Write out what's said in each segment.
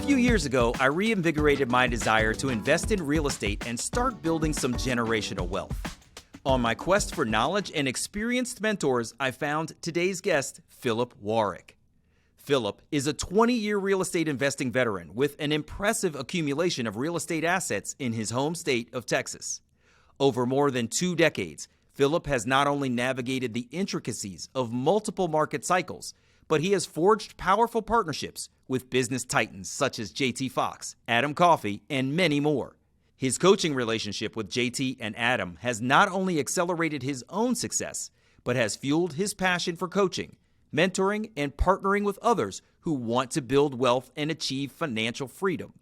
few years ago, I reinvigorated my desire to invest in real estate and start building some generational wealth. On my quest for knowledge and experienced mentors, I found today's guest, Philip Warrick. Philip is a 20-year real estate investing veteran with an impressive accumulation of real estate assets in his home state of Texas. Over more than 2 decades, Philip has not only navigated the intricacies of multiple market cycles, but he has forged powerful partnerships with business titans such as JT Foxx, Coffey, and many more. His coaching relationship with JT and Adam has not only accelerated his own success, but has fueled his passion for coaching, mentoring, and partnering with others who want to build wealth and achieve financial freedom.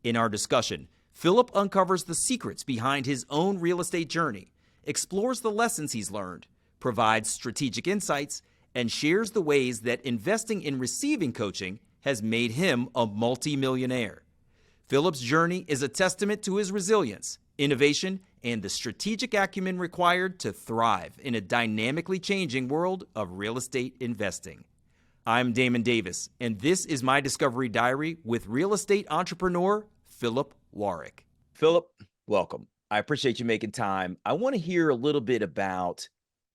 In our discussion, Philip uncovers the secrets behind his own real estate journey, explores the lessons he's learned, provides strategic insights, and shares the ways that investing in receiving coaching has made him a multi-millionaire. Philip's journey is a testament to his resilience, innovation, and the strategic acumen required to thrive in a dynamically changing world of real estate investing. I'm Damon Davis, and this is my Discovery Diary with real estate entrepreneur Philip Warrick. Philip, welcome. I appreciate you making time. I want to hear a little bit about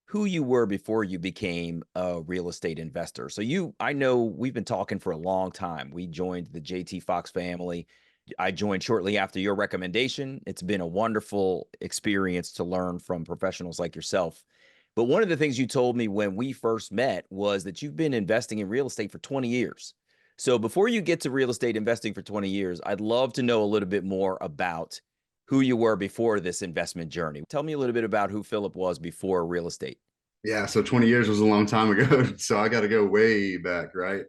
who you were before you became a real estate investor. So I know we've been talking for a long time. We joined the JT Foxx family. I joined shortly after your recommendation. It's been a wonderful experience to learn from professionals like yourself. But one of the things you told me when we first met was that you've been investing in real estate for 20 years. So before you get to real estate investing for 20 years, I'd love to know a little bit more about who you were before this investment journey. Tell me a little bit about who Philip was before real estate. Yeah, so 20 years was a long time ago. So I got to go way back, right?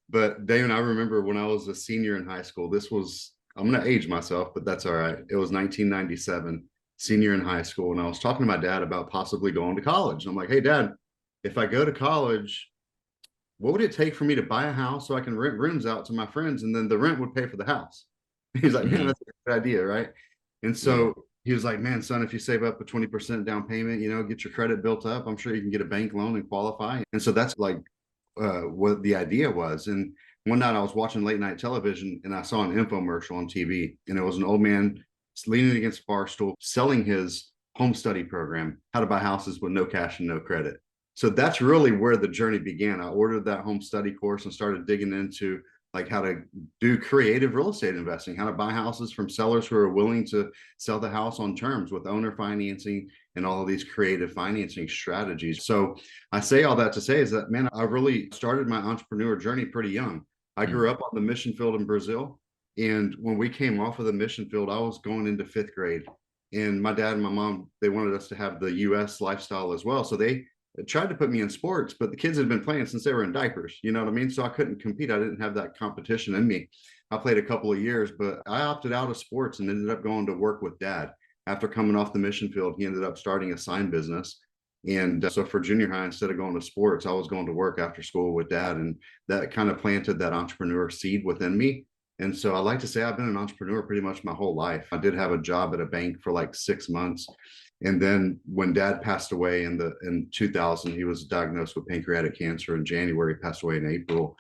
But Damon, I remember when I was a senior in high school, I'm going to age myself, but that's all right. It was 1997, senior in high school. And I was talking to my dad about possibly going to college. I'm like, hey, Dad, if I go to college, what would it take for me to buy a house so I can rent rooms out to my friends and then the rent would pay for the house? He's like, man, that's a good idea, right? And so he was like, man, son, if you save up a 20% down payment, get your credit built up, I'm sure you can get a bank loan and qualify. And so that's like what the idea was. And one night I was watching late night television and I saw an infomercial on TV, and it was an old man leaning against a bar stool selling his home study program, how to buy houses with no cash and no credit. So that's really where the journey began. I ordered that home study course and started digging into like how to do creative real estate investing, how to buy houses from sellers who are willing to sell the house on terms with owner financing and all of these creative financing strategies. So I say all that to say is that, man, I really started my entrepreneur journey pretty young. I grew up on the mission field in Brazil. And when we came off of the mission field, I was going into 5th grade. And my dad and my mom, they wanted us to have the US lifestyle as well. So they tried to put me in sports, but the kids had been playing since they were in diapers, you know what I mean? So I couldn't compete. I didn't have that competition in me. I played a couple of years, but I opted out of sports and ended up going to work with Dad. After coming off the mission field, he ended up starting a sign business. And so for junior high, instead of going to sports, I was going to work after school with Dad. And that kind of planted that entrepreneur seed within me. And so I like to say I've been an entrepreneur pretty much my whole life. I did have a job at a bank for like 6 months. And then when Dad passed away in 2000, he was diagnosed with pancreatic cancer in January, passed away in April.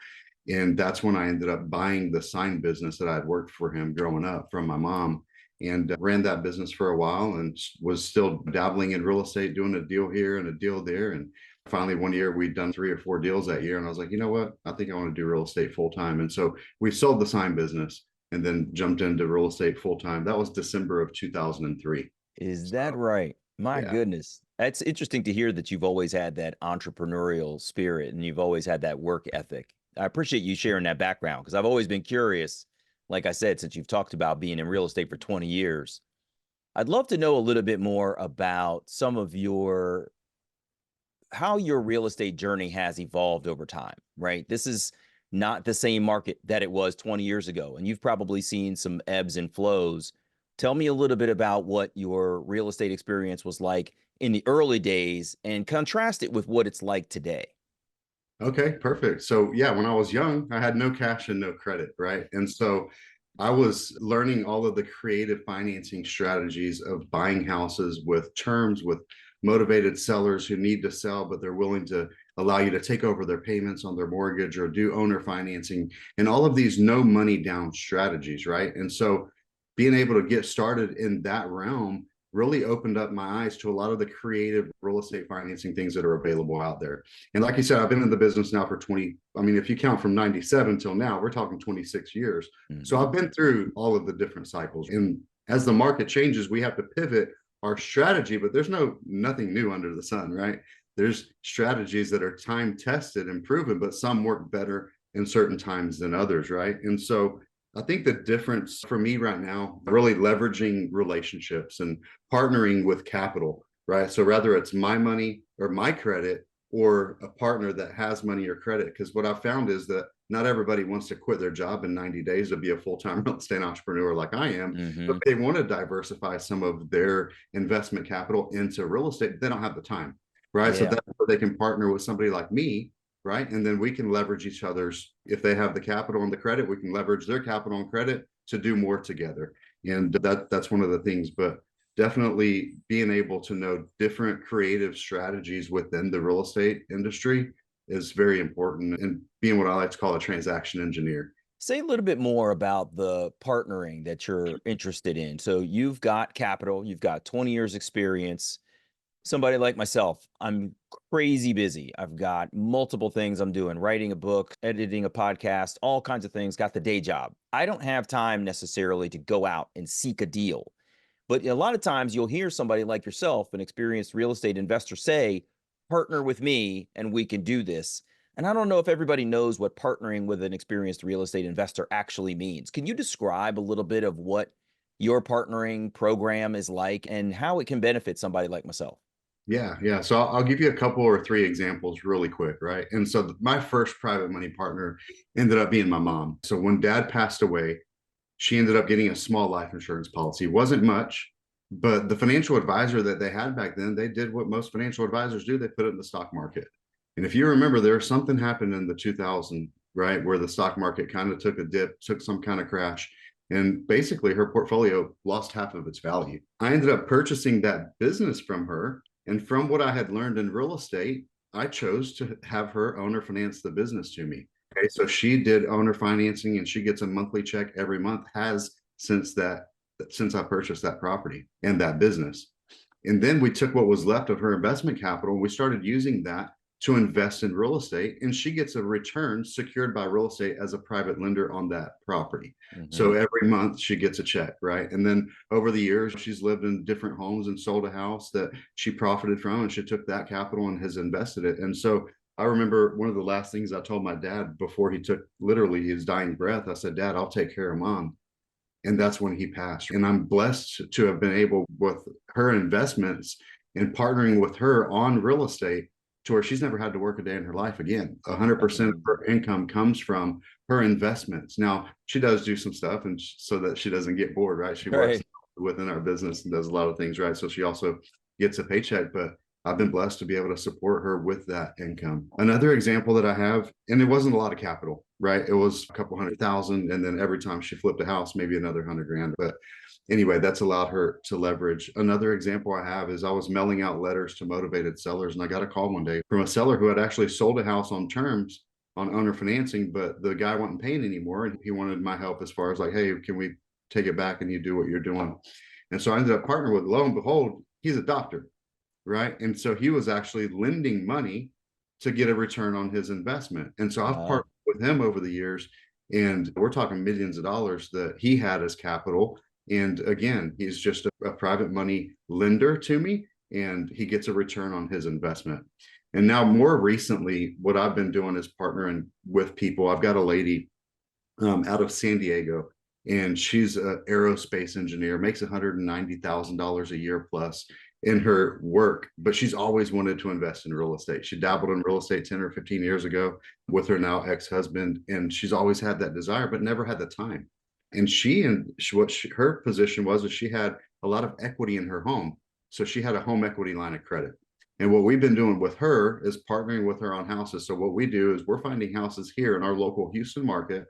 And that's when I ended up buying the sign business that I had worked for him growing up from my mom, and ran that business for a while and was still dabbling in real estate, doing a deal here and a deal there. And finally, one year we'd done 3 or 4 deals that year. And I was like, you know what? I think I want to do real estate full time. And so we sold the sign business and then jumped into real estate full time. That was December of 2003. Is that right? My goodness. That's interesting to hear that you've always had that entrepreneurial spirit and you've always had that work ethic. I appreciate you sharing that background because I've always been curious, like I said, since you've talked about being in real estate for 20 years. I'd love to know a little bit more about some of how your real estate journey has evolved over time, right? This is not the same market that it was 20 years ago, and you've probably seen some ebbs and flows. Tell me a little bit about what your real estate experience was like in the early days and contrast it with what it's like today. Okay, perfect. So yeah, when I was young, I had no cash and no credit, right? And so I was learning all of the creative financing strategies of buying houses with terms, with motivated sellers who need to sell, but they're willing to allow you to take over their payments on their mortgage or do owner financing and all of these no money down strategies, right? And so being able to get started in that realm really opened up my eyes to a lot of the creative real estate financing things that are available out there. And like you said, I've been in the business now for 20, I mean, if you count from 97 till now, we're talking 26 years. Mm-hmm. So I've been through all of the different cycles. And as the market changes, we have to pivot our strategy, but there's nothing new under the sun, right? There's strategies that are time tested and proven, but some work better in certain times than others, right? And so I think the difference for me right now, really leveraging relationships and partnering with capital, right? So whether it's my money or my credit or a partner that has money or credit, because what I've found is that not everybody wants to quit their job in 90 days to be a full-time real estate entrepreneur like I am, but they want to diversify some of their investment capital into real estate. They don't have the time, right? Yeah. So that's where they can partner with somebody like me, right? And then we can leverage each other's, if they have the capital and the credit, we can leverage their capital and credit to do more together. And that's one of the things, but definitely being able to know different creative strategies within the real estate industry is very important, and being what I like to call a transaction engineer. Say a little bit more about the partnering that you're interested in. So you've got capital, you've got 20 years experience. Somebody like myself, I'm crazy busy. I've got multiple things I'm doing, writing a book, editing a podcast, all kinds of things, got the day job. I don't have time necessarily to go out and seek a deal. But a lot of times you'll hear somebody like yourself, an experienced real estate investor, say, partner with me and we can do this. And I don't know if everybody knows what partnering with an experienced real estate investor actually means. Can you describe a little bit of what your partnering program is like and how it can benefit somebody like myself? Yeah. So I'll give you a couple or three examples really quick, right? And so my first private money partner ended up being my mom. So when dad passed away, she ended up getting a small life insurance policy. It wasn't much, but the financial advisor that they had back then, they did what most financial advisors do. They put it in the stock market. And if you remember, there was something happened in the 2000, right, where the stock market kind of took a dip, took some kind of crash. And basically her portfolio lost half of its value. I ended up purchasing that business from her. And from what I had learned in real estate, I chose to have her owner finance the business to me. Okay, so she did owner financing and she gets a monthly check every month, has since I purchased that property and that business. And then we took what was left of her investment capital and we started using that to invest in real estate, and she gets a return secured by real estate as a private lender on that property. Mm-hmm. So every month she gets a check, right? And then over the years, she's lived in different homes and sold a house that she profited from, and she took that capital and has invested it. And so I remember one of the last things I told my dad before he took literally his dying breath, I said, Dad, I'll take care of mom. And that's when he passed. And I'm blessed to have been able, with her investments and partnering with her on real estate, to where she's never had to work a day in her life again. 100% of her income comes from her investments. Now, she does do some stuff and so that she doesn't get bored, right? She works within our business and does a lot of things, right? So she also gets a paycheck, but I've been blessed to be able to support her with that income. Another example that I have, and it wasn't a lot of capital, right? It was a couple $100,000. And then every time she flipped a house, maybe another $100,000. But anyway, that's allowed her to leverage. Another example I have is I was mailing out letters to motivated sellers, and I got a call one day from a seller who had actually sold a house on terms on owner financing, but the guy wasn't paying anymore, and he wanted my help as far as like, hey, can we take it back and you do what you're doing? And so I ended up partnering with, lo and behold, he's a doctor, right? And so he was actually lending money to get a return on his investment. And so I've partnered with him over the years, and we're talking millions of dollars that he had as capital. And again, he's just a private money lender to me, and he gets a return on his investment. And now more recently, what I've been doing is partnering with people. I've got a lady out of San Diego, and she's an aerospace engineer, makes $190,000 a year plus in her work, but she's always wanted to invest in real estate. She dabbled in real estate 10 or 15 years ago with her now ex-husband, and she's always had that desire, but never had the time. And her position was that she had a lot of equity in her home. So she had a home equity line of credit. And what we've been doing with her is partnering with her on houses. So what we do is we're finding houses here in our local Houston market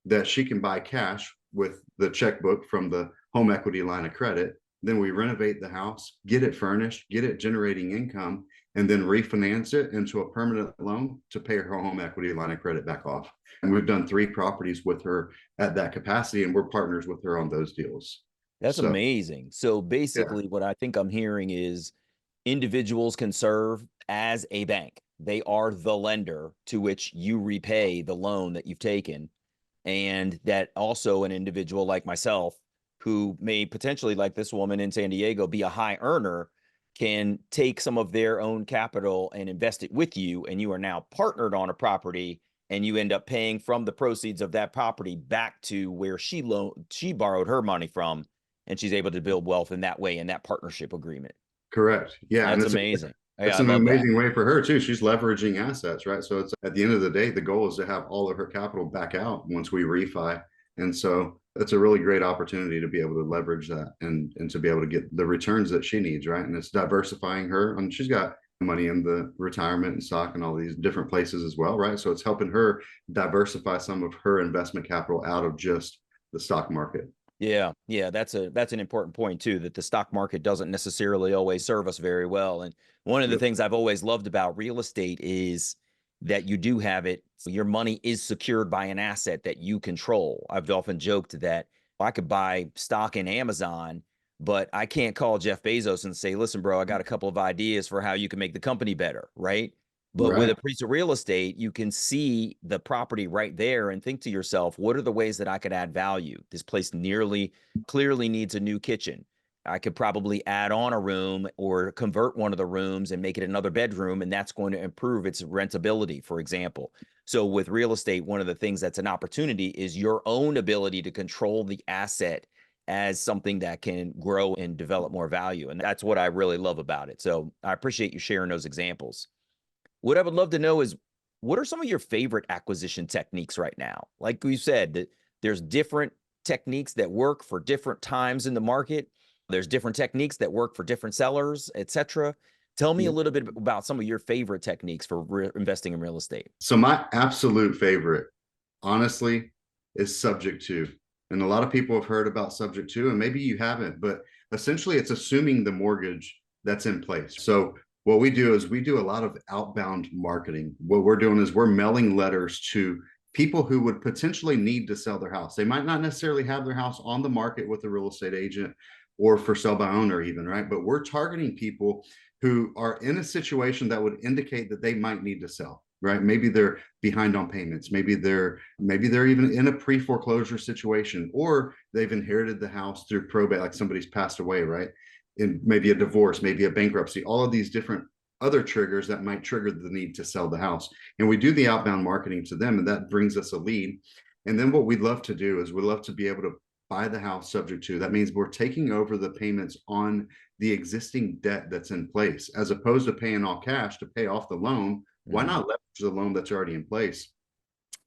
that she can buy cash with the checkbook from the home equity line of credit. then we renovate the house, get it furnished, get it generating income, and then refinance it into a permanent loan to pay her home equity line of credit back off. And we've done 3 properties with her at that capacity, and we're partners with her on those deals. That's So amazing. So yeah, basically, what I think I'm hearing is individuals can serve as a bank. They are the lender to which you repay the loan that you've taken. And that also an individual like myself, who may potentially, like this woman in San Diego, be a high earner, can take some of their own capital and invest it with you. And you are now partnered on a property, and you end up paying from the proceeds of that property back to where she borrowed her money from, and she's able to build wealth in that way, in that partnership agreement. correct. Yeah, and That's amazing. Yeah, it's I an love that. amazing way for her too. She's leveraging assets, right? So it's at the end of the day, the goal is to have all of her capital back out once we refi. And so it's a really great opportunity to be able to leverage that and to be able to get the returns that she needs, right? And it's diversifying her. And she's got money in the retirement and stock and all these different places as well, right? So it's helping her diversify some of her investment capital out of just the stock market. Yeah, yeah, that's an important point too, that the stock market doesn't necessarily always serve us very well. And one of the Yep. things I've always loved about real estate is that you do have it, your money is secured by an asset that you control. I've often joked that I could buy stock in Amazon, but I can't call Jeff Bezos and say, "Listen, bro, I got a couple of ideas for how you can make the company better," right? But with Right. a piece of real estate, you can see the property right there and think to yourself, what are the ways that I could add value? This place nearly clearly needs a new kitchen. I could probably add on a room or convert one of the rooms and make it another bedroom, and that's going to improve its rentability, for example. So, with real estate, one of the things that's an opportunity is your own ability to control the asset as something that can grow and develop more value. And that's what I really love about it. So, I appreciate you sharing those examples. What I would love to know is, what are some of your favorite acquisition techniques right now? Like we said, that there's different techniques that work for different times in the market. There's different techniques that work for different sellers, etc. Tell me a little bit about some of your favorite techniques for investing in real estate. So my absolute favorite, honestly, is subject to. And a lot of people have heard about subject to, and maybe you haven't, but essentially it's assuming the mortgage that's in place. So what we do is we do a lot of outbound marketing. What we're doing is we're mailing letters to people who would potentially need to sell their house. They might not necessarily have their house on the market with a real estate agent or for sale by owner even, right? But we're targeting people who are in a situation that would indicate that they might need to sell, right? Maybe they're behind on payments, maybe they're even in a pre-foreclosure situation, or they've inherited the house through probate, like somebody's passed away, right? And maybe a divorce, maybe a bankruptcy, all of these different other triggers that might trigger the need to sell the house. And we do the outbound marketing to them, and that brings us a lead. And then what we'd love to do is we'd love to be able to buy the house subject to. That means we're taking over the payments on the existing debt that's in place, as opposed to paying all cash to pay off the loan. Why Mm-hmm. not leverage the loan that's already in place?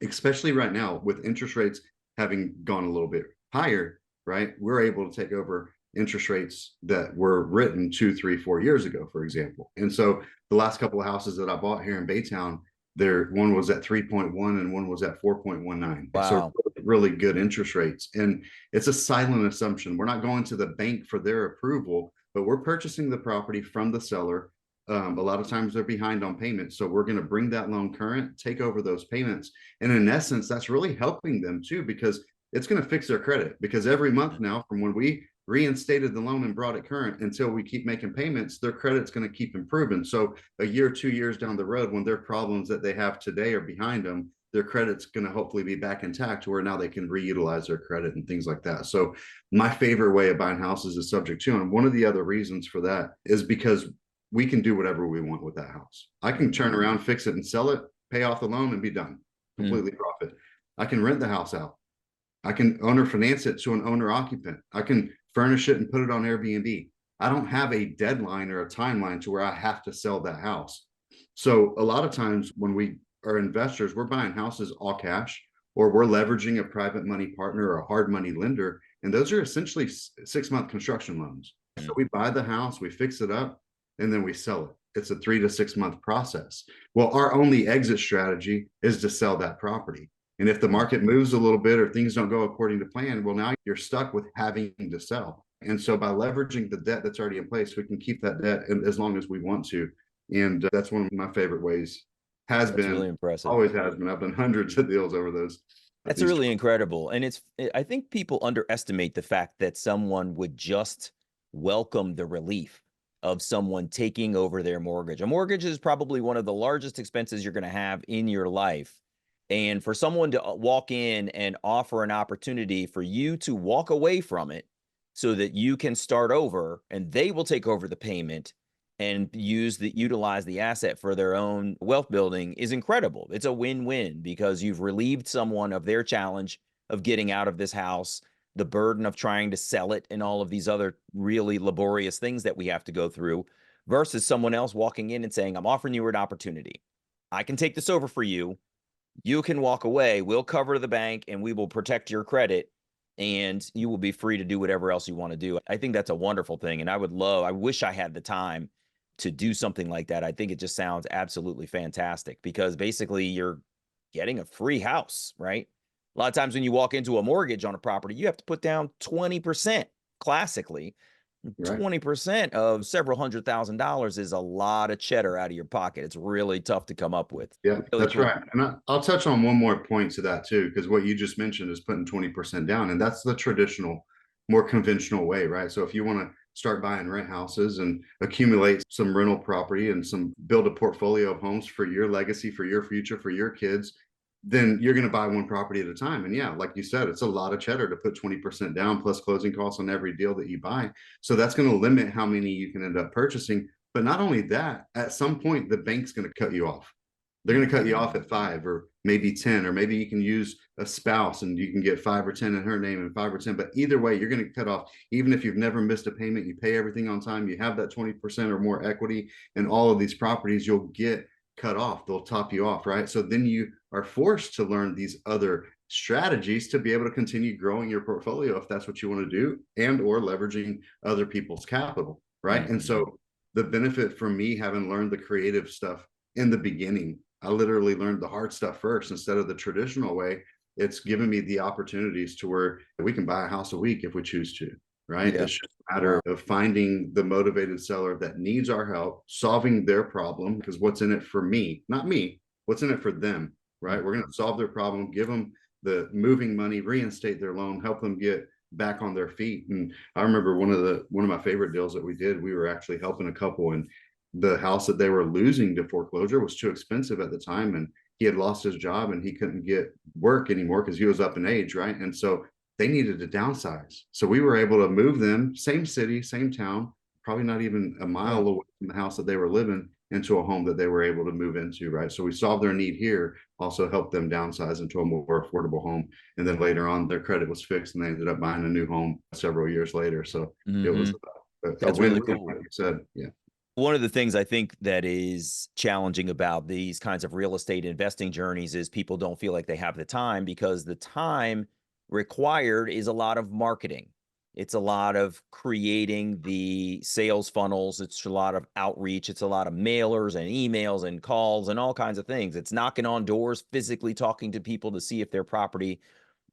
Especially right now with interest rates having gone a little bit higher, right? We're able to take over interest rates that were written 2, 3, 4 years ago, for example. And so the last couple of houses that I bought here in Baytown, there one was at 3.1 and one was at 4.19. So Wow. really good interest rates. And it's a silent assumption. We're not going to the bank for their approval, but we're purchasing the property from the seller. A lot of times they're behind on payments. So we're going to bring that loan current, take over those payments. And in essence, that's really helping them too, because it's going to fix their credit. Because every month now, from when we reinstated the loan and brought it current until we keep making payments, their credit's going to keep improving. So a year, 2 years down the road, when their problems that they have today are behind them, their credit's going to hopefully be back intact, where now they can reutilize their credit and things like that. So my favorite way of buying houses is subject to. And one of the other reasons for that is because we can do whatever we want with that house. I can turn around, fix it, and sell it, pay off the loan, and be done. Mm. Completely profit. I can rent the house out. I can owner finance it to an owner occupant. I can furnish it and put it on Airbnb. I don't have a deadline or a timeline to where I have to sell that house. So a lot of times when we are investors, we're buying houses all cash, or we're leveraging a private money partner or a hard money lender. And those are essentially 6-month construction loans. So Mm. we buy the house, we fix it up, and then we sell it. It's a 3 to 6 month process. Well, our only exit strategy is to sell that property. And if the Mm. market moves a little bit or things don't go according to plan, well, now you're stuck with having to sell. And so by leveraging the debt that's already in place, we can keep that debt as long as we want to. And that's one of my favorite ways. Has That's been, really impressive. always has been. I've done hundreds of deals over those. That's These really incredible. And I think people underestimate the fact that someone would just welcome the relief of someone taking over their mortgage. A mortgage is probably one of the largest expenses you're going to have in your life. And for someone to walk in and offer an opportunity for you to walk away from it so that you can start over and they will take over the payment and utilize the asset for their own wealth building is incredible. It's a win-win because you've relieved someone of their challenge of getting out of this house, the burden of trying to sell it, and all of these other really laborious things that we have to go through, versus someone else walking in and saying, I'm offering you an opportunity. I can take this over for you. You can walk away. We'll cover the bank and we will protect your credit, and you will be free to do whatever else you want to do. I think that's a wonderful thing. And I wish I had the time to do something like that. I think it just sounds absolutely fantastic because basically you're getting a free house, right? A lot of times when you walk into a mortgage on a property, you have to put down 20% classically. right. 20% of several $100,000 is a lot of cheddar out of your pocket. It's really tough to come up with. Yeah, Really that's cool. right. And I'll touch on one more point to that too, because what you just mentioned is putting 20% down. And that's the traditional, more conventional way, right? So if you want to start buying rent houses and accumulate some rental property and build a portfolio of homes for your legacy, for your future, for your kids, then you're going to buy one property at a time. And yeah, like you said, it's a lot of cheddar to put 20% down plus closing costs on every deal that you buy. So that's going to limit how many you can end up purchasing. But not only that, at some point, the bank's going to cut you off. They're going to cut you off at 5 or maybe 10, or maybe you can use a spouse and you can get 5 or 10 in her name and 5 or 10. But either way, you're going to cut off. Even if you've never missed a payment, you pay everything on time, you have that 20% or more equity in all of these properties, you'll get cut off. They'll top you off, right? So then you are forced to learn these other strategies to be able to continue growing your portfolio if that's what you want to do, and or leveraging other people's capital, right? Mm-hmm. And so the benefit for me, having learned the creative stuff in the beginning, I literally learned the hard stuff first instead of the traditional way. It's given me the opportunities to where we can buy a house a week if we choose to, right? Yeah. It's just a matter of finding the motivated seller that needs our help, solving their problem, because what's in it for me, not me, what's in it for them, right? We're going to solve their problem, give them the moving money, reinstate their loan, help them get back on their feet. And I remember one of my favorite deals that we did, we were actually helping a couple, and the house that they were losing to foreclosure was too expensive at the time, and he had lost his job and he couldn't get work anymore because he was up in age, right? And so they needed to downsize. So we were able to move them, same city, same town, probably not even a mile away from the house that they were living, into a home that they were able to move into, right? So we solved their need here, also helped them downsize into a more affordable home. And then later on, their credit was fixed and they ended up buying a new home several years later. So it was a win-win, really cool. like you said. Yeah. One of the things I think that is challenging about these kinds of real estate investing journeys is people don't feel like they have the time, because the time required is a lot of marketing. It's a lot of creating the sales funnels. It's a lot of outreach. It's a lot of mailers and emails and calls and all kinds of things. It's knocking on doors, physically talking to people to see if their property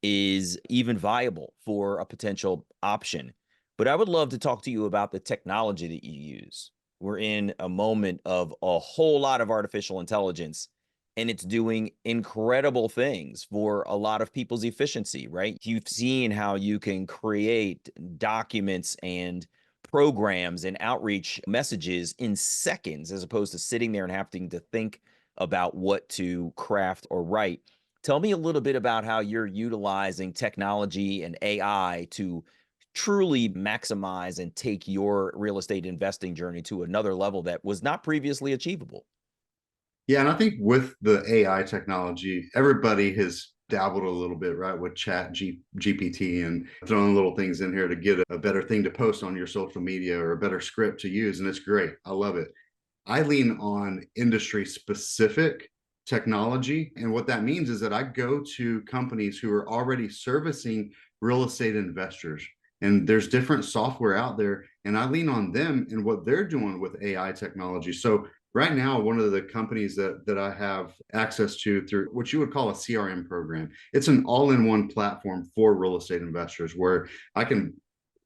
is even viable for a potential option. But I would love to talk to you about the technology that you use. We're in a moment of a whole lot of artificial intelligence, and it's doing incredible things for a lot of people's efficiency, right? You've seen how you can create documents and programs and outreach messages in seconds, as opposed to sitting there and having to think about what to craft or write. Tell me a little bit about how you're utilizing technology and AI to truly maximize and take your real estate investing journey to another level that was not previously achievable. Yeah, and I think with the AI technology, everybody has dabbled a little bit, right, with GPT and throwing little things in here to get a better thing to post on your social media or a better script to use. And it's great. I love it. I lean on industry specific technology. And what that means is that I go to companies who are already servicing real estate investors. And there's different software out there, and I lean on them and what they're doing with AI technology. So right now, one of the companies that I have access to through what you would call a CRM program, it's an all-in-one platform for real estate investors where I can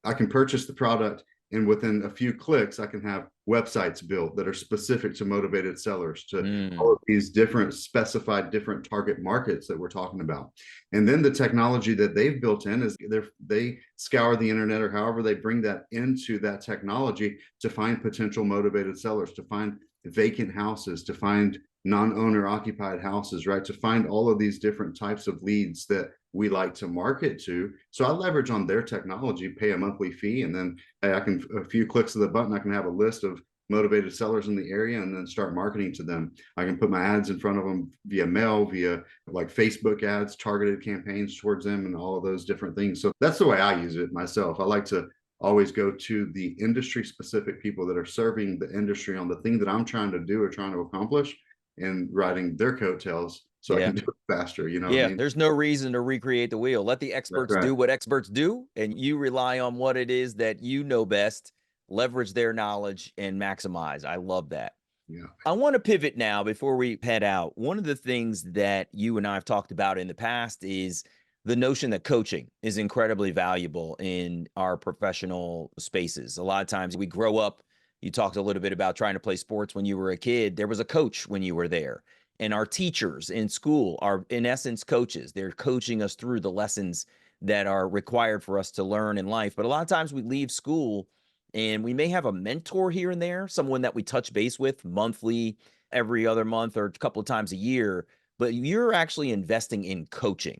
I can purchase the product, and within a few clicks, I can have websites built that are specific to motivated sellers, to all of these different specified different target markets that we're talking about. And then the technology that they've built in is they scour the internet, or however they bring that into that technology, to find potential motivated sellers, to find vacant houses, to find non-owner occupied houses, right? To find all of these different types of leads that we like to market to. So I leverage on their technology, pay a monthly fee, and then hey, I can, a few clicks of the button, I can have a list of motivated sellers in the area and then start marketing to them. I can put my ads in front of them via mail, via like Facebook ads, targeted campaigns towards them, and all of those different things. So that's the way I use it myself. I like to always go to the industry specific people that are serving the industry on the thing that I'm trying to do or trying to accomplish, and riding their coattails so I can do it faster. You know what I mean? There's no reason to recreate the wheel. Let the experts do what experts do, and you rely on what it is that you know best, leverage their knowledge, and maximize. I love that. Yeah. I want to pivot now before we head out. One of the things that you and I have talked about in the past is the notion that coaching is incredibly valuable in our professional spaces. A lot of times we grow up, you talked a little bit about trying to play sports when you were a kid. There was a coach when you were there. And our teachers in school are, in essence, coaches. They're coaching us through the lessons that are required for us to learn in life. But a lot of times we leave school and we may have a mentor here and there, someone that we touch base with monthly, every other month, or a couple of times a year. But you're actually investing in coaching,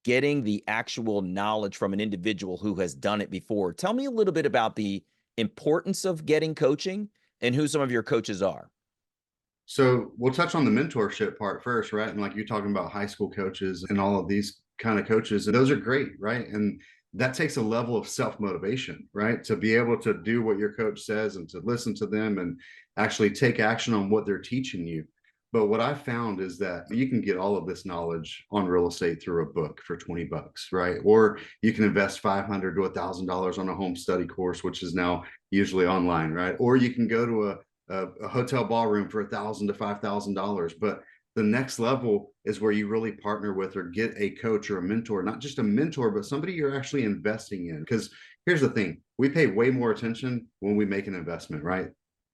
getting the actual knowledge from an individual who has done it before. Tell me a little bit about the importance of getting coaching and who some of your coaches are. So we'll touch on the mentorship part first, right? And like you're talking about high school coaches and all of these kind of coaches, and those are great, right? And that takes a level of self-motivation, right? To be able to do what your coach says and to listen to them and actually take action on what they're teaching you. But what I found is that you can get all of this knowledge on real estate through a book for 20 bucks, right? Or you can invest $500 to $1,000 on a home study course, which is now usually online, right? Or you can go to a hotel ballroom for $1,000 to $5,000. But the next level is where you really partner with or get a coach or a mentor, not just a mentor, but somebody you're actually investing in. Because here's the thing, we pay way more attention when we make an investment, right?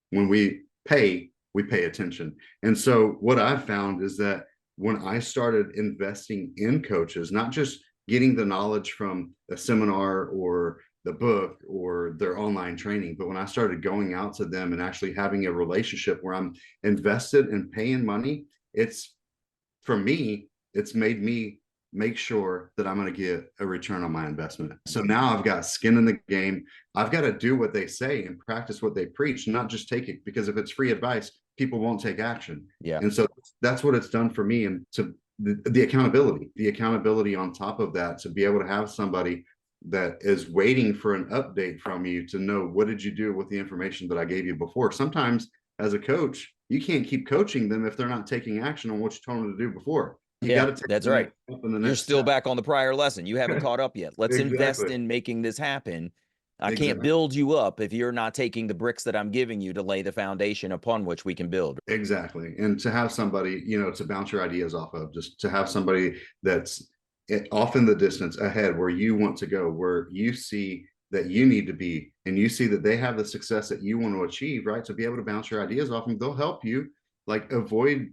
When we pay attention. And so what I've found is that when I started investing in coaches, not just getting the knowledge from a seminar or the book or their online training, but when I started going out to them and actually having a relationship where I'm invested and paying money, it's, for me, it's made me make sure that I'm going to get a return on my investment. So now I've got skin in the game. I've got to do what they say and practice what they preach, not just take it, because if it's free advice, people won't take action. And so that's what it's done for me. And to the accountability on top of that, to be able to have somebody that is waiting for an update from you to know, what did you do with the information that I gave you before? Sometimes as a coach, you can't keep coaching them if they're not taking action on what you told them to do before. You got to take that's right. You're still back on the prior lesson. You haven't caught up yet. Let's invest in making this happen. I can't build you up if you're not taking the bricks that I'm giving you to lay the foundation upon which we can build. Exactly. And to have somebody, you know, to bounce your ideas off of, just to have somebody that's off in the distance ahead where you want to go, where you see that you need to be, and you see that they have the success that you want to achieve, right? To be able to bounce your ideas off them, they'll help you like avoid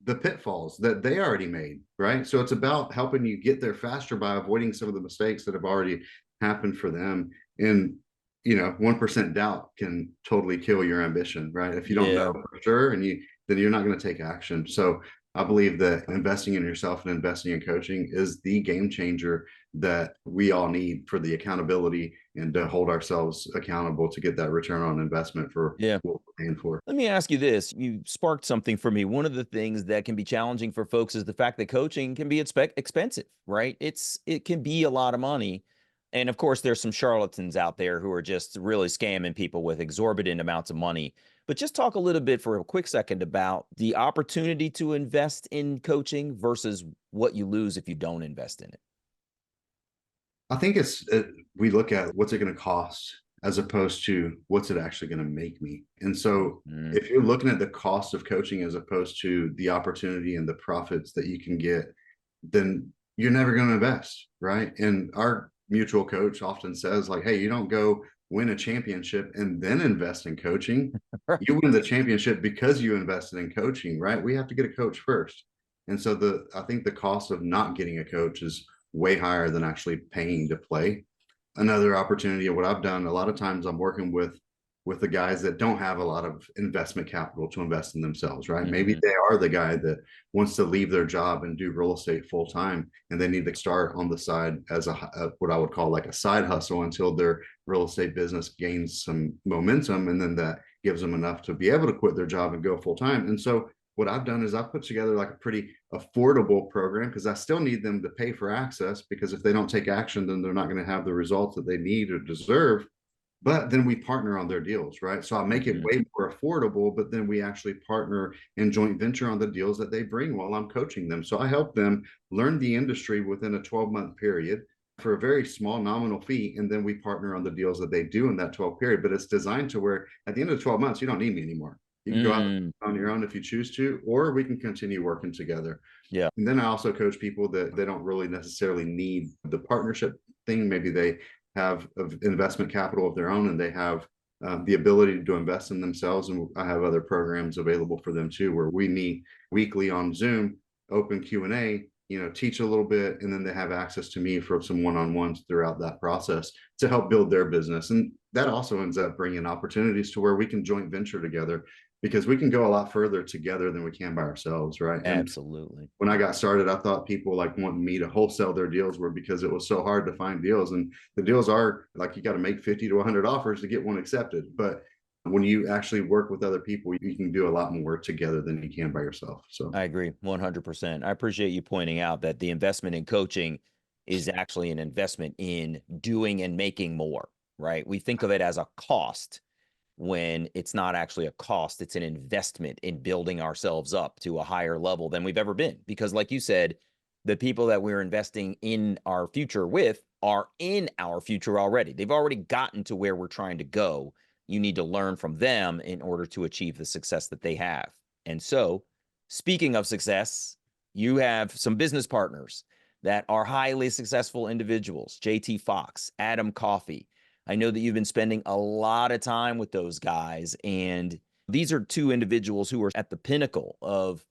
the pitfalls that they already made, right? So it's about helping you get there faster by avoiding some of the mistakes that have already happened for them. And you know, 1% doubt can totally kill your ambition, right? If you don't know for sure, and then you're not going to take action. So I believe that investing in yourself and investing in coaching is the game changer that we all need for the accountability and to hold ourselves accountable to get that return on investment for what we're paying for. Let me ask you this. You sparked something for me. One of the things that can be challenging for folks is the fact that coaching can be expensive, right? It can be a lot of money. And of course, there's some charlatans out there who are just really scamming people with exorbitant amounts of money. But just talk a little bit for a quick second about the opportunity to invest in coaching versus what you lose if you don't invest in it. I think we look at what's it going to cost as opposed to what's it actually going to make me. And so if you're looking at the cost of coaching as opposed to the opportunity and the profits that you can get, then you're never going to invest, right? And our mutual coach often says, like, hey, you don't go win a championship and then invest in coaching. You win the championship because you invested in coaching, right? We have to get a coach first. And so I think the cost of not getting a coach is way higher than actually paying to play. Another opportunity of what I've done, a lot of times I'm working with the guys that don't have a lot of investment capital to invest in themselves, right? Maybe Mm-hmm. they are the guy that wants to leave their job and do real estate full time, and they need to start on the side as a what I would call like a side hustle until their real estate business gains some momentum, and then that gives them enough to be able to quit their job and go full time. And so what I've done is I've put together like a pretty affordable program, because I still need them to pay for access, because if they don't take action, then they're not going to have the results that they need or deserve. But then we partner on their deals, right? So I make it Mm-hmm. way more affordable, but then we actually partner in joint venture on the deals that they bring while I'm coaching them. So I help them learn the industry within a 12-month period for a very small nominal fee. And then we partner on the deals that they do in that 12 period. But it's designed to where at the end of the 12 months, you don't need me anymore. You can go out Mm. on your own if you choose to, or we can continue working together. Yeah. And then I also coach people that they don't really necessarily need the partnership thing. Maybe they have investment capital of their own, and they have the ability to invest in themselves. And I have other programs available for them too, where we meet weekly on Zoom, open Q&A, teach a little bit, and then they have access to me for some one-on-ones throughout that process to help build their business. And that also ends up bringing opportunities to where we can joint venture together, because we can go a lot further together than we can by ourselves, right? And Absolutely. when I got started, I thought people like wanting me to wholesale their deals were because it was so hard to find deals. And the deals are like, you got to make 50 to 100 offers to get one accepted. But when you actually work with other people, you can do a lot more together than you can by yourself. So, I agree 100%. I appreciate you pointing out that the investment in coaching is actually an investment in doing and making more, right? We think of it as a cost when it's not actually a cost. It's an investment in building ourselves up to a higher level than we've ever been. Because like you said, the people that we're investing in our future with are in our future already. They've already gotten to where we're trying to go. You need to learn from them in order to achieve the success that they have. And so, speaking of success, you have some business partners that are highly successful individuals: JT Foxx, Adam Coffey. I know that you've been spending a lot of time with those guys, and these are two individuals who are at the pinnacle of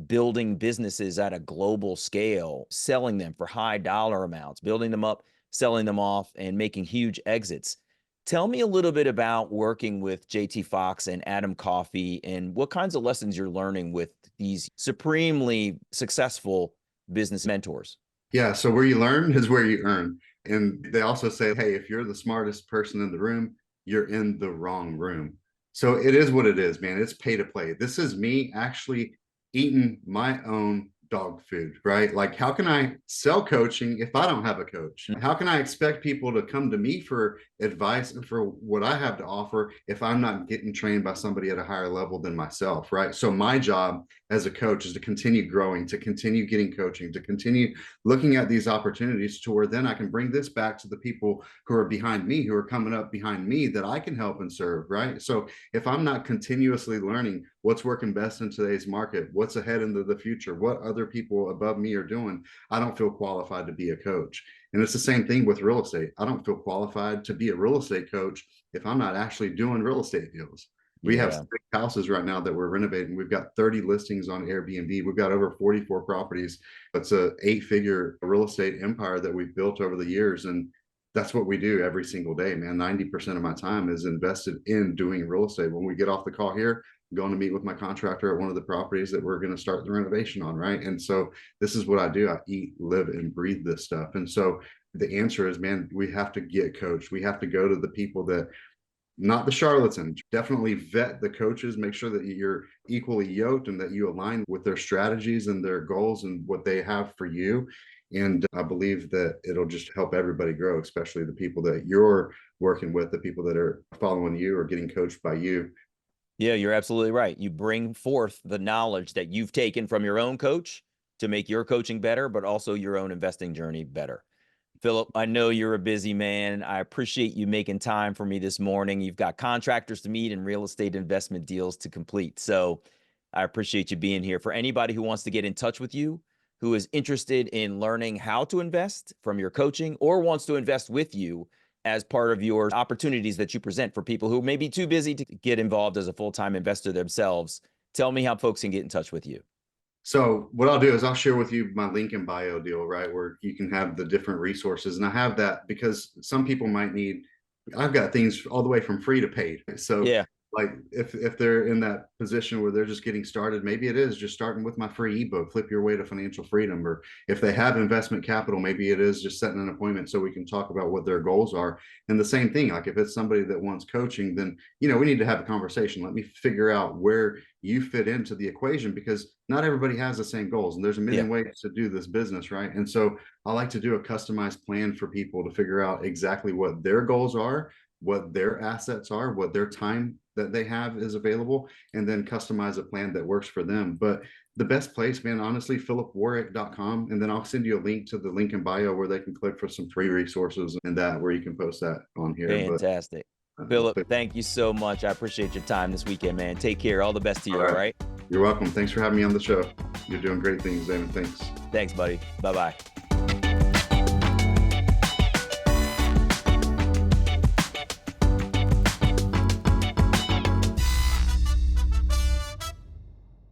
building businesses at a global scale, selling them for high dollar amounts, building them up, selling them off, and making huge exits. Tell me a little bit about working with JT Foxx and Adam Coffey, and what kinds of lessons you're learning with these supremely successful business mentors. yeah. So where you learn is where you earn. And they also say, hey, if you're the smartest person in the room, you're in the wrong room. So it is what it is, man. It's pay to play. This is me actually eating my own dog food, right? Like, how can I sell coaching if I don't have a coach? How can I expect people to come to me for advice and for what I have to offer if I'm not getting trained by somebody at a higher level than myself, right? So my job as a coach is to continue growing, to continue getting coaching, to continue looking at these opportunities to where then I can bring this back to the people who are behind me, who are coming up behind me, that I can help and serve, right? So if I'm not continuously learning what's working best in today's market, what's ahead into the future, what other people above me are doing, I don't feel qualified to be a coach. And it's the same thing with real estate. I don't feel qualified to be a real estate coach if I'm not actually doing real estate deals. We have Yeah. 6 houses right now that we're renovating. We've got 30 listings on Airbnb. We've got over 44 properties. It's a 8-figure real estate empire that we've built over the years. And that's what we do every single day, man. 90% of my time is invested in doing real estate. When we get off the call here, I'm going to meet with my contractor at one of the properties that we're going to start the renovation on, right? And so this is what I do. I eat, live, and breathe this stuff. And so the answer is, man, we have to get coached. We have to go to the people that, not the charlatans. Definitely vet the coaches, make sure that you're equally yoked and that you align with their strategies and their goals and what they have for you. And I believe that it'll just help everybody grow, especially the people that you're working with, the people that are following you or getting coached by you. Yeah, you're absolutely right. You bring forth the knowledge that you've taken from your own coach to make your coaching better, but also your own investing journey better. Philip, I know you're a busy man. I appreciate you making time for me this morning. You've got contractors to meet and real estate investment deals to complete. So I appreciate you being here. For anybody who wants to get in touch with you, who is interested in learning how to invest from your coaching or wants to invest with you as part of your opportunities that you present for people who may be too busy to get involved as a full-time investor themselves, tell me how folks can get in touch with you. So what I'll do is I'll share with you my link in bio deal, right? Where you can have the different resources. And I have that because some people might need, I've got things all the way from free to paid. So Yeah. like if they're in that position where they're just getting started, maybe it is just starting with my free ebook, Flip Your Way to Financial Freedom. Or if they have investment capital, maybe it is just setting an appointment so we can talk about what their goals are. And the same thing, like if it's somebody that wants coaching, then, you know, we need to have a conversation. Let me figure out where you fit into the equation, because not everybody has the same goals, and there's a million ways to do this business, right? And so I like to do a customized plan for people to figure out exactly what their goals are, what their assets are, what their time that they have is available, and then customize a plan that works for them. But the best place, man, honestly, philipwarrick.com. And then I'll send you a link to the link in bio where they can click for some free resources and that where you can post that on here. Fantastic. Philip, thank you so much. I appreciate your time this weekend, man. Take care. All the best to you, all right? You're welcome. Thanks for having me on the show. You're doing great things, David. Thanks. Thanks, buddy. Bye-bye.